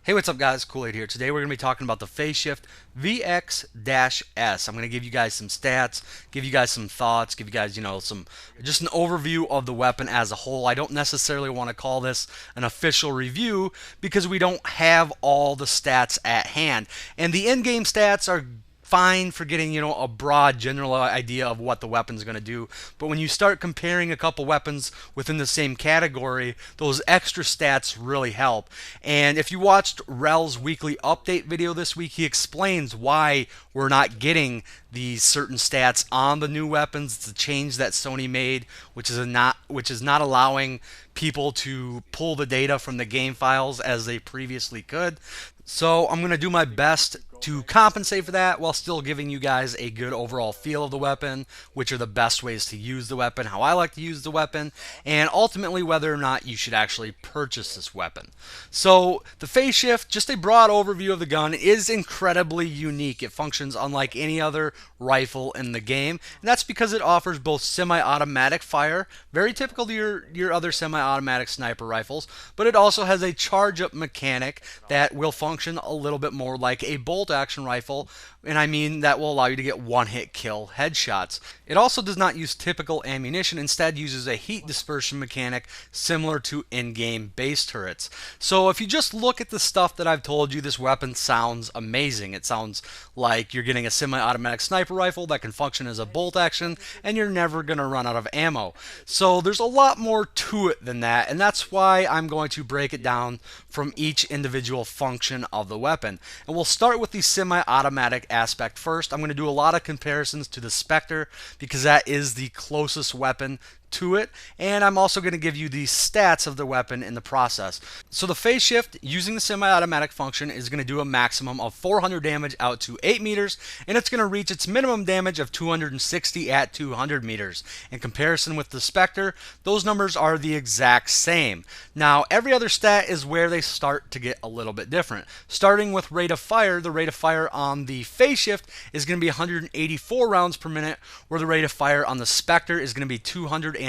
Hey, what's up guys? Kool-Aid here. Today we're going to be talking about the Phaseshift VX-S. I'm going to give you guys some stats, give you guys some thoughts, give you guys, just an overview of the weapon as a whole. I don't necessarily want to call this an official review because we don't have all the stats at hand. And the in-game stats are fine for getting a broad general idea of what the weapon's going to do, but when you start comparing a couple weapons within the same category, those extra stats really help. And if you watched Rel's weekly update video this week, he explains why we're not getting these certain stats on the new weapons. It's a change that Sony made, which is not allowing people to pull the data from the game files as they previously could. So I'm going to do my best to compensate for that while still giving you guys a good overall feel of the weapon, which are the best ways to use the weapon, how I like to use the weapon, and ultimately whether or not you should actually purchase this weapon. So the Phaseshift, just a broad overview of the gun, is incredibly unique. It functions unlike any other rifle in the game, and that's because it offers both semi-automatic fire, very typical to your other semi-automatic sniper rifles, but it also has a charge-up mechanic that will function a little bit more like a bolt action rifle, and I mean that will allow you to get one-hit kill headshots. It also does not use typical ammunition, instead uses a heat dispersion mechanic similar to in-game base turrets. So if you just look at the stuff that I've told you, this weapon sounds amazing. It sounds like you're getting a semi-automatic sniper rifle that can function as a bolt action, and you're never going to run out of ammo. So there's a lot more to it than that, and that's why I'm going to break it down from each individual function of the weapon. And we'll start with the semi-automatic aspect first. I'm going to do a lot of comparisons to the Spectre because that is the closest weapon to it, and I'm also going to give you the stats of the weapon in the process. So the Phaseshift, using the semi-automatic function, is going to do a maximum of 400 damage out to 8 meters, and it's going to reach its minimum damage of 260 at 200 meters. In comparison with the Spectre, those numbers are the exact same. Now, every other stat is where they start to get a little bit different. Starting with rate of fire, the rate of fire on the Phaseshift is going to be 184 rounds per minute, where the rate of fire on the Spectre is going to be 231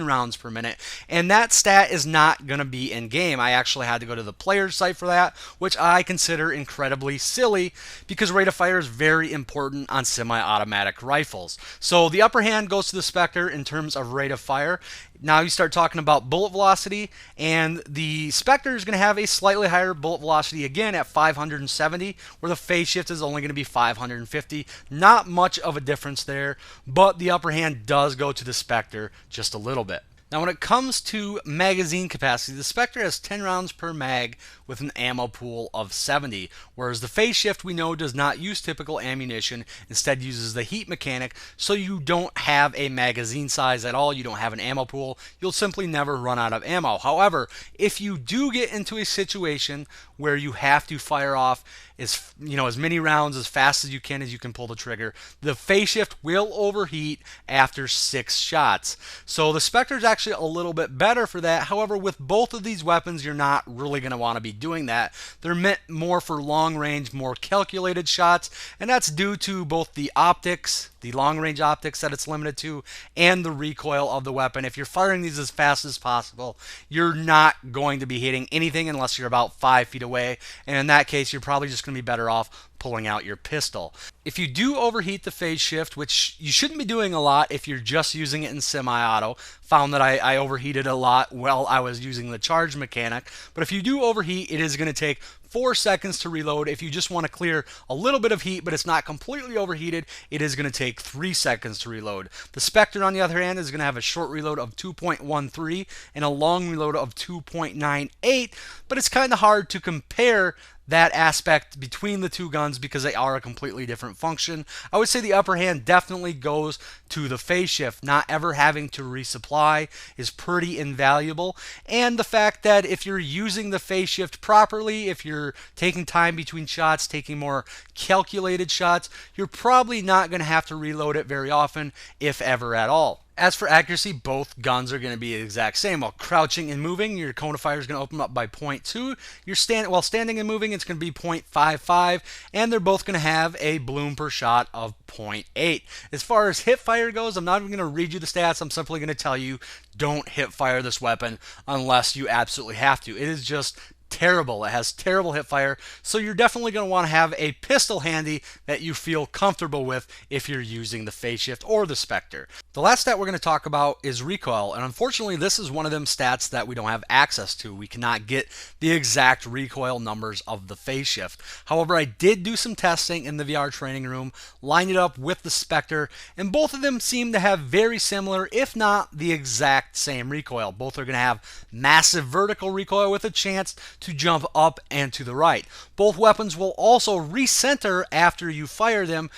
rounds per minute, and that stat is not going to be in game. I actually had to go to the player's site for that, which I consider incredibly silly because rate of fire is very important on semi-automatic rifles. So the upper hand goes to the Spectre in terms of rate of fire. Now you start talking about bullet velocity, and the Spectre is going to have a slightly higher bullet velocity again at 570, where the Phaseshift is only going to be 550. Not much of a difference there, but the upper hand does go to the Spectre just a little bit. Now when it comes to magazine capacity, the Spectre has 10 rounds per mag with an ammo pool of 70, whereas the Phaseshift we know does not use typical ammunition, instead uses the heat mechanic, so you don't have a magazine size at all, you don't have an ammo pool, you'll simply never run out of ammo. However, if you do get into a situation where you have to fire off as many rounds as fast as you can pull the trigger, the Phaseshift will overheat after 6 shots. So the Spectre is actually a little bit better for that. However, with both of these weapons, you're not really going to want to be doing that. They're meant more for long range, more calculated shots, and that's due to both the optics, the long range optics that it's limited to, and the recoil of the weapon. If you're firing these as fast as possible, you're not going to be hitting anything unless you're about 5 feet away, and in that case you're probably just going to be better off pulling out your pistol. If you do overheat the Phaseshift, which you shouldn't be doing a lot if you're just using it in semi-auto, found that I overheated a lot while I was using the charge mechanic, but if you do overheat, it is going to take 4 seconds to reload. If you just want to clear a little bit of heat but it's not completely overheated, it is going to take 3 seconds to reload. The Spectre, on the other hand, is going to have a short reload of 2.13 and a long reload of 2.98, but it's kind of hard to compare that aspect between the two guns because they are a completely different function. I would say the upper hand definitely goes to the Phaseshift. Not ever having to resupply is pretty invaluable, and the fact that if you're using the Phaseshift properly, if you're taking time between shots, taking more calculated shots, you're probably not going to have to reload it very often, if ever at all. As for accuracy, both guns are going to be the exact same. While crouching and moving, your cone of fire is going to open up by 0.2. While standing and moving, it's going to be 0.55, and they're both going to have a bloom per shot of 0.8. As far as hip fire goes, I'm not even going to read you the stats. I'm simply going to tell you, don't hip fire this weapon unless you absolutely have to. It is just terrible. It has terrible hip fire, so you're definitely going to want to have a pistol handy that you feel comfortable with if you're using the Phaseshift or the Spectre. The last stat we're going to talk about is recoil, and unfortunately this is one of them stats that we don't have access to. We cannot get the exact recoil numbers of the Phaseshift. However, I did do some testing in the VR training room, lined it up with the Spectre, and both of them seem to have very similar, if not the exact same recoil. Both are going to have massive vertical recoil with a chance to jump up and to the right. Both weapons will also recenter after you fire them,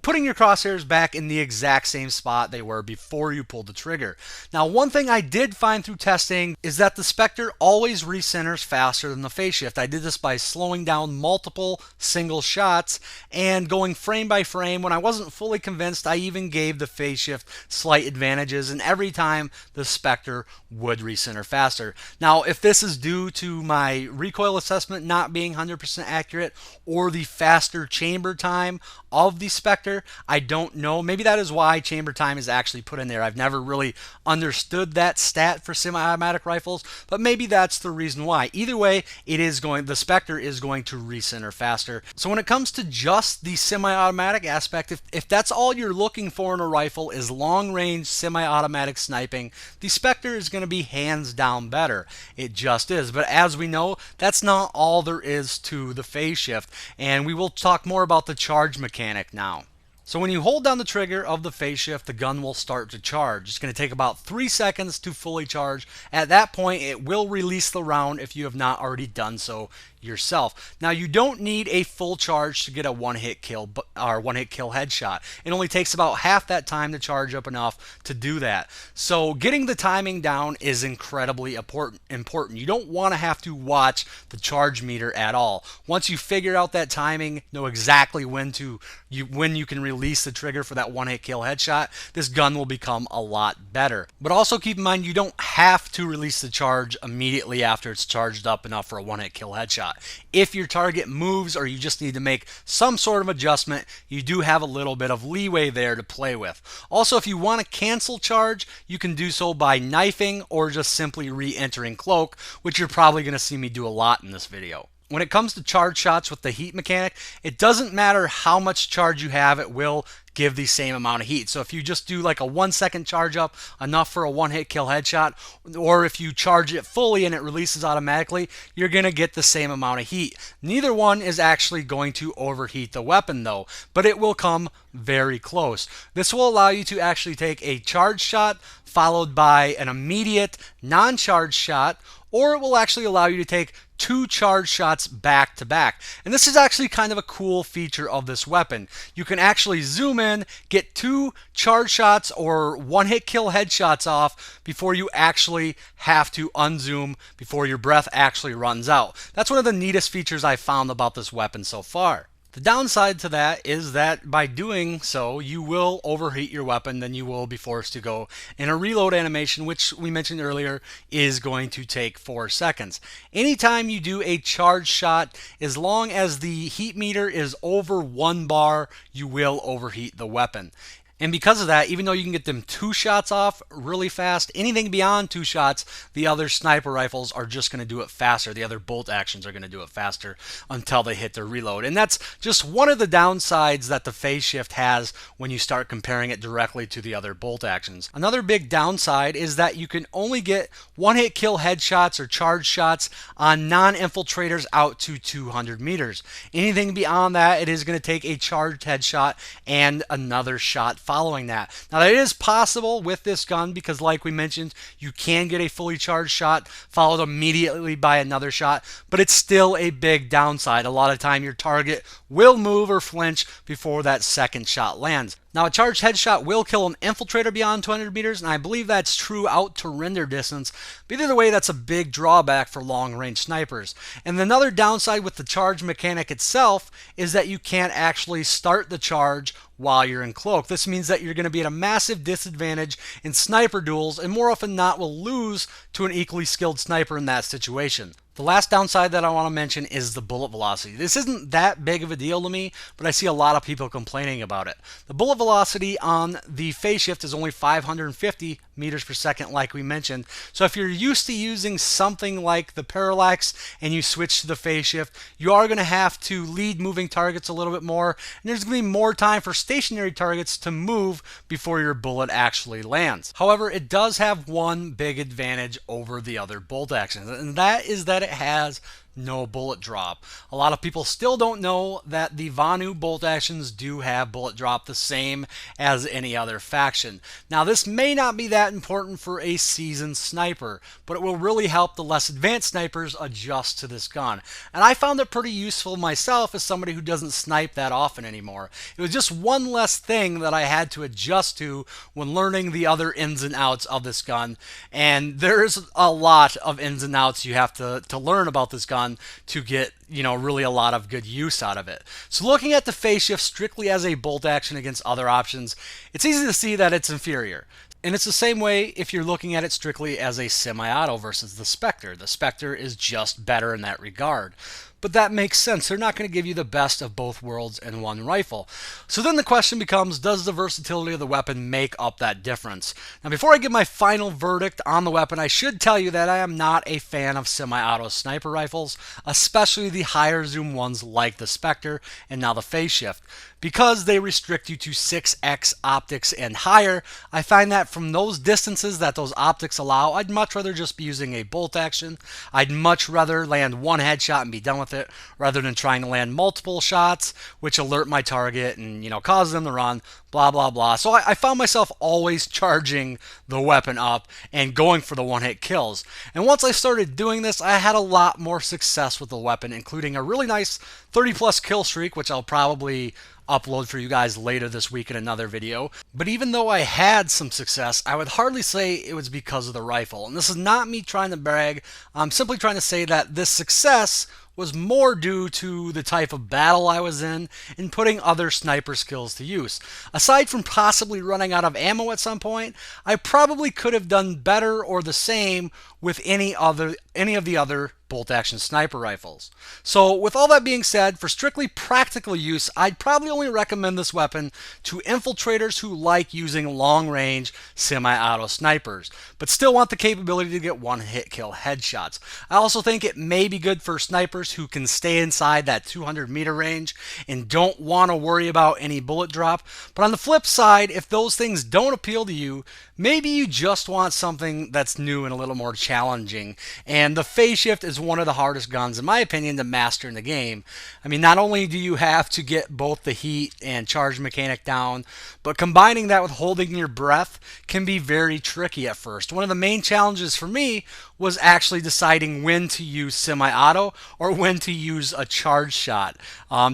putting your crosshairs back in the exact same spot they were before you pulled the trigger. Now, one thing I did find through testing is that the Spectre always recenters faster than the Phaseshift. I did this by slowing down multiple single shots and going frame by frame. When I wasn't fully convinced, I even gave the Phaseshift slight advantages, and every time the Spectre would recenter faster. Now, if this is due to my recoil assessment not being 100% accurate or the faster chamber time of the Spectre, I don't know. Maybe that is why chamber time is actually put in there. I've never really understood that stat for semi-automatic rifles, but maybe that's the reason why. Either way, the Spectre is going to recenter faster. So when it comes to just the semi-automatic aspect, if that's all you're looking for in a rifle is long-range semi-automatic sniping, the Spectre is going to be hands down better. It just is. But as we know, that's not all there is to the Phaseshift, and we will talk more about the charge mechanic now. So when you hold down the trigger of the Phaseshift, the gun will start to charge. It's going to take about 3 seconds to fully charge. At that point, it will release the round if you have not already done so yourself. Now, you don't need a full charge to get a one-hit kill or one-hit kill headshot. It only takes about half that time to charge up enough to do that. So getting the timing down is incredibly important. You don't want to have to watch the charge meter at all. Once you figure out that timing, know exactly when you can release the trigger for that one-hit kill headshot, this gun will become a lot better. But also keep in mind, you don't have to release the charge immediately after it's charged up enough for a one-hit kill headshot. If your target moves or you just need to make some sort of adjustment, you do have a little bit of leeway there to play with. Also, if you want to cancel charge, you can do so by knifing or just simply re-entering cloak, which you're probably going to see me do a lot in this video. When it comes to charge shots with the heat mechanic, it doesn't matter how much charge you have, it will give the same amount of heat. So if you just do like a 1 second charge up, enough for a one-hit kill headshot, or if you charge it fully and it releases automatically, you're going to get the same amount of heat. Neither one is actually going to overheat the weapon though, but it will come very close. This will allow you to actually take a charge shot followed by an immediate non-charge shot, or it will actually allow you to take 2 charge shots back to back. And this is actually kind of a cool feature of this weapon. You can actually zoom in, get 2 charge shots or one-hit kill headshots off before you actually have to unzoom, before your breath actually runs out. That's one of the neatest features I've found about this weapon so far. The downside to that is that by doing so, you will overheat your weapon, then you will be forced to go in a reload animation, which we mentioned earlier is going to take 4 seconds. Anytime you do a charge shot, as long as the heat meter is over 1 bar, you will overheat the weapon. And because of that, even though you can get them 2 shots off really fast, anything beyond 2 shots, the other sniper rifles are just going to do it faster. The other bolt actions are going to do it faster until they hit their reload. And that's just one of the downsides that the Phaseshift has when you start comparing it directly to the other bolt actions. Another big downside is that you can only get one-hit kill headshots or charge shots on non-infiltrators out to 200 meters. Anything beyond that, it is going to take a charged headshot and another shot following that. Now, that is possible with this gun because, like we mentioned, you can get a fully charged shot followed immediately by another shot, but it's still a big downside. A lot of time your target will move or flinch before that second shot lands. Now, a charged headshot will kill an infiltrator beyond 200 meters, and I believe that's true out to render distance, but either way, that's a big drawback for long-range snipers. And another downside with the charge mechanic itself is that you can't actually start the charge while you're in cloak. This means that you're going to be at a massive disadvantage in sniper duels, and more often than not will lose to an equally skilled sniper in that situation. The last downside that I want to mention is the bullet velocity. This isn't that big of a deal to me, but I see a lot of people complaining about it. The bullet velocity on the Phaseshift is only 550 meters per second, like we mentioned. So if you're used to using something like the Parallax and you switch to the Phaseshift, you are going to have to lead moving targets a little bit more, and there's going to be more time for stationary targets to move before your bullet actually lands. However, it does have one big advantage over the other bolt actions, and that is that it has no bullet drop. A lot of people still don't know that the Vanu bolt actions do have bullet drop, the same as any other faction. Now, this may not be that important for a seasoned sniper, but it will really help the less advanced snipers adjust to this gun. And I found it pretty useful myself as somebody who doesn't snipe that often anymore. It was just one less thing that I had to adjust to when learning the other ins and outs of this gun. And there's a lot of ins and outs you have to learn about this gun to get, really a lot of good use out of it. So looking at the Phaseshift strictly as a bolt action against other options, it's easy to see that it's inferior. And it's the same way if you're looking at it strictly as a semi-auto versus the Spectre. The Spectre is just better in that regard. But that makes sense. They're not going to give you the best of both worlds in one rifle. So then the question becomes, does the versatility of the weapon make up that difference? Now, before I give my final verdict on the weapon, I should tell you that I am not a fan of semi-auto sniper rifles, especially the higher zoom ones like the Spectre and now the Phaseshift. Because they restrict you to 6x optics and higher, I find that from those distances that those optics allow, I'd much rather just be using a bolt action. I'd much rather land one headshot and be done with it, rather than trying to land multiple shots, which alert my target and, cause them to run, blah, blah, blah. So I found myself always charging the weapon up and going for the one-hit kills. And once I started doing this, I had a lot more success with the weapon, including a really nice 30-plus kill streak, which I'll probably upload for you guys later this week in another video. But even though I had some success, I would hardly say it was because of the rifle. And this is not me trying to brag. I'm simply trying to say that this success was more due to the type of battle I was in and putting other sniper skills to use. Aside from possibly running out of ammo at some point, I probably could have done better or the same with any of the other bolt action sniper rifles. So with all that being said, for strictly practical use, I'd probably only recommend this weapon to infiltrators who like using long range semi-auto snipers, but still want the capability to get one hit kill headshots. I also think it may be good for snipers who can stay inside that 200-meter range and don't want to worry about any bullet drop. But on the flip side, if those things don't appeal to you, maybe you just want something that's new and a little more challenging. And the Phaseshift is one of the hardest guns, in my opinion, to master in the game. I mean, not only do you have to get both the heat and charge mechanic down, but combining that with holding your breath can be very tricky at first. One of the main challenges for me was actually deciding when to use semi-auto or when to use a charge shot.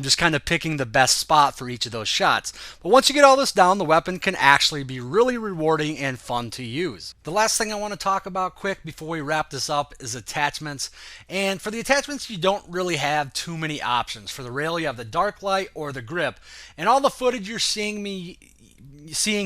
Just kind of picking the best spot for each of those shots. But once you get all this down, the weapon can actually be really rewarding and fun to use. The last thing I want to talk about quick before we wrap this up is attachments. And for the attachments, you don't really have too many options. For the rail, you have the dark light or the grip. And all the footage you're seeing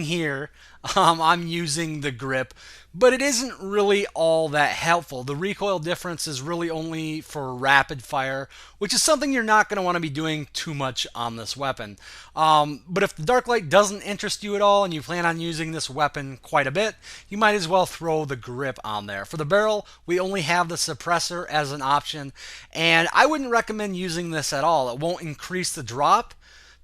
here, I'm using the grip, but it isn't really all that helpful. The recoil difference is really only for rapid fire, which is something you're not going to want to be doing too much on this weapon. But if the dark light doesn't interest you at all and you plan on using this weapon quite a bit, you might as well throw the grip on there. For the barrel, we only have the suppressor as an option, and I wouldn't recommend using this at all. It won't increase the drop,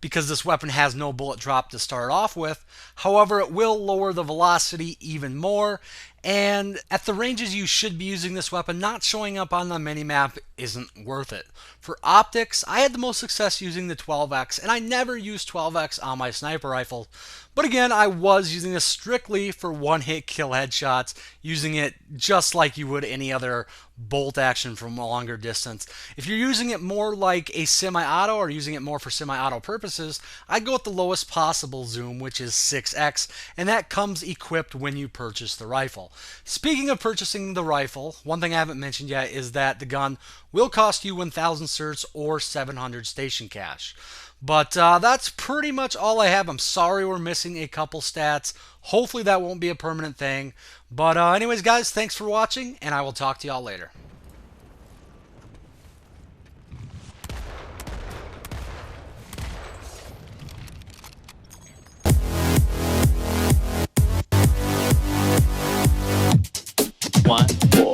because this weapon has no bullet drop to start off with. However, it will lower the velocity even more, and at the ranges you should be using this weapon, not showing up on the minimap isn't worth it. For optics, I had the most success using the 12x, and I never used 12x on my sniper rifle. But again, I was using this strictly for one-hit kill headshots, using it just like you would any other bolt action from a longer distance. If you're using it more like a semi-auto or using it more for semi-auto purposes, I'd go with the lowest possible zoom, which is 6x, and that comes equipped when you purchase the rifle. Speaking of purchasing the rifle, one thing I haven't mentioned yet is that the gun will cost you 1,000 certs or 700 station cash. But that's pretty much all I have. I'm sorry we're missing a couple stats. Hopefully that won't be a permanent thing. But anyways, guys, thanks for watching, and I will talk to y'all later. 1, 4.